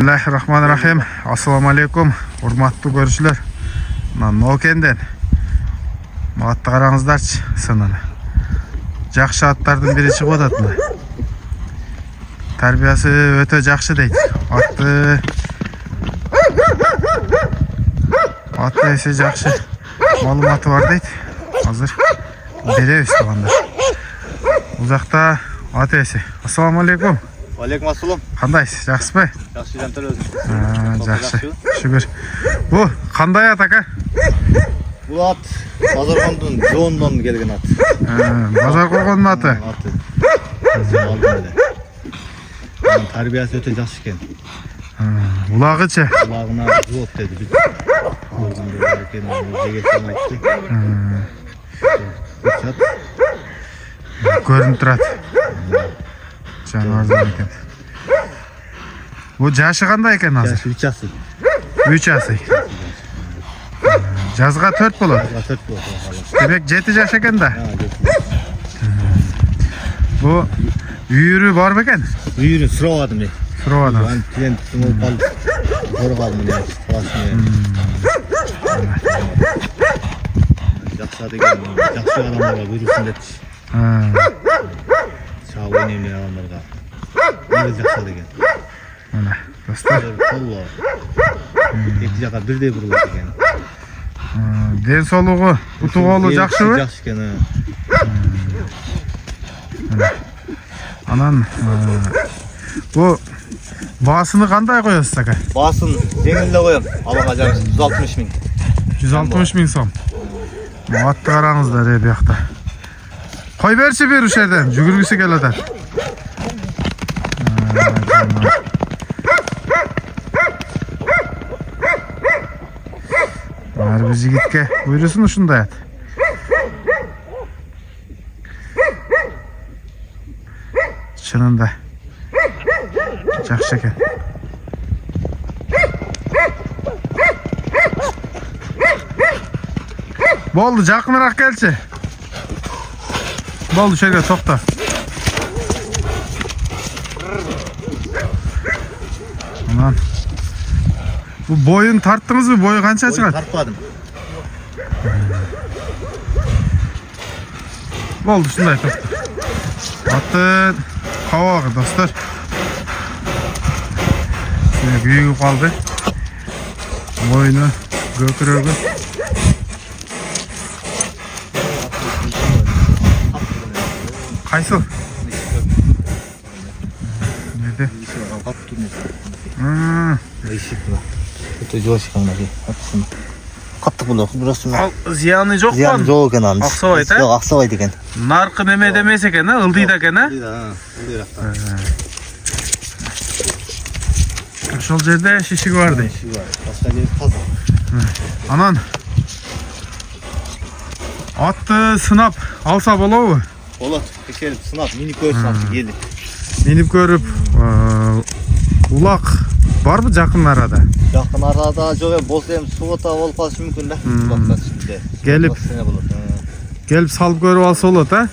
Bismillahirrahmanirrahim. Assalamu alaikum. Hurmatlı görüşler. Nokenden. Muhatты қараңыздарчы сынын. Жақшы аттардың бірі шығып ататыны. Тәрбиясы өте жақшы дейді. Атты есе жақшы малуматы бар дейді. Қазір береміз туғандар. Бұл жақта ат есе. Ассаламу алейкум. Алейкум ассалам. Қандайсыз? Жақсы ба? Жақсы жантар өзің. Жақсы. Шүкір. Бұл қандай ат ака? Бұл ат Базарқоғандан Жоғынан келген ат. Базарқоғанның аты. Тәрбиясы өте жақсы екен. Улағы ше? Улағына жуот деді. Көрініп тұрады. Жануардан екен. Бұл жашы қандай екен азыр? Жашы 3 жасы. 3 жасы. Жазға 4 болады. Жазға 4 болады. Демек 7 жаш екен да? Бұл үйірі бар ма екен? Үйірі сұравадым. Сұравадым. Клиент тұңып қалды. Көріп алдым. Жақсы деген, жақсы адамдарға бұйырсын деді. Сау өнемлі адамдарға. Негіз жақсы деген. Мына, достар. Екі жаққа бірдей бұрылады екен. Ден солуғы, ұту қолы жақсы ма? Жақсы екен. Анан, бұл басыны қандай қоясыз ака? Басын жеңілді қоям. Алаға жарысы 160 мың. 160 мың сом. Атты қараңыздар бияқта. Қой берші бер үшерден, жүгіргісі келеді. Әрбір жігітке бұйырсын ұшындай ат. Шынында жақсы екен. Болды, жақынырақ келші. Болды, жерге тоқта. Анан. Бұл бойын тарттыңыз ба? Бойы қанша шығады? Тартпадым. Болды, шындай тоқта. Аттың қауағы, достар. Büyüğü kaldı. Boynu, gökürögü. Kaysı? Nerede? Qattiq bo'ladi, burası. Ziyani yo'q Ziyani mu? yo'q ekan amiz. Aqsavoy ta? Yo'q, Aqsavoy degan. Narxi nima demas ekan, ildiydi ekan, ha? Şol жерде şişik vardı. Başka yer fazla. Anan. Atты sınap alsa bola mı? Болады. Tekşerip sınap, mini koyursan geldi. Minip görüp ulak var mı yakın arada? Yakın arada jo'ya bolsa ham suvota olup qolishi mumkin da. Ulaklar ichida. Gelip salıp görüp alsa olur da.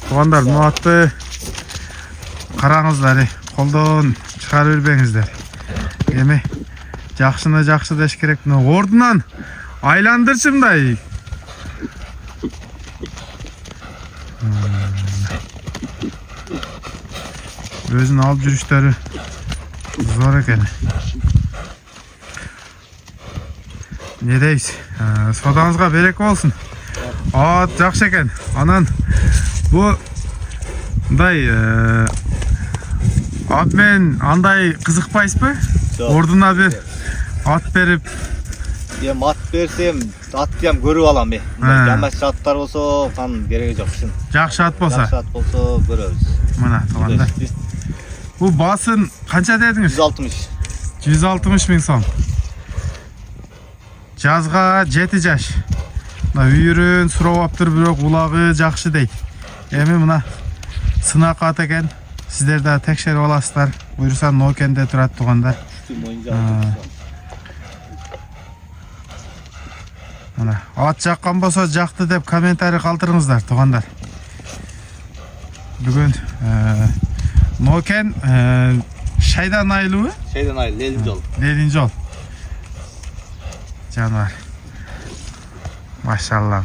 Tuğanlar bu atты qarаңыздар, қолдан шығарып бербеңіздер. Эми жакшыны жакшы деш керек. Ордунан айландырчымдай. Өзүн алып жүрүштөрү зор экен. Не дейсиз? Содаңызга береке болсун. Ат жакшы экен. Анан бу мындай ат мен андай кызыкпайсызбы? Ордуна бир ат берип. Эми ат берсем, атты ham көрүп алам мен. Жамаш аттар болсо, кан кереги жок чын. Жакшы ат болсо. Жакшы ат болсо көрөбүз. Мына туганда. Бул басын канча дедиңиз? 160. 160 миң сом. Жазга 7 жаш. Мына үйүрүн сурабаптыр, бирок улагы жакшы дейт. Эми мына сынак ат экен. Сиздер да текшерип аласыздар. Буйрса Нокенде турат тугандар. Мына ат жаккан болсо жакты деп комментарий калтырыңыздар тугандар. Бүгүн Нокен Şaydan aylığı? Şeyden ayrı, Leyli yol. Leylinci ol. Canvar. Maşallah.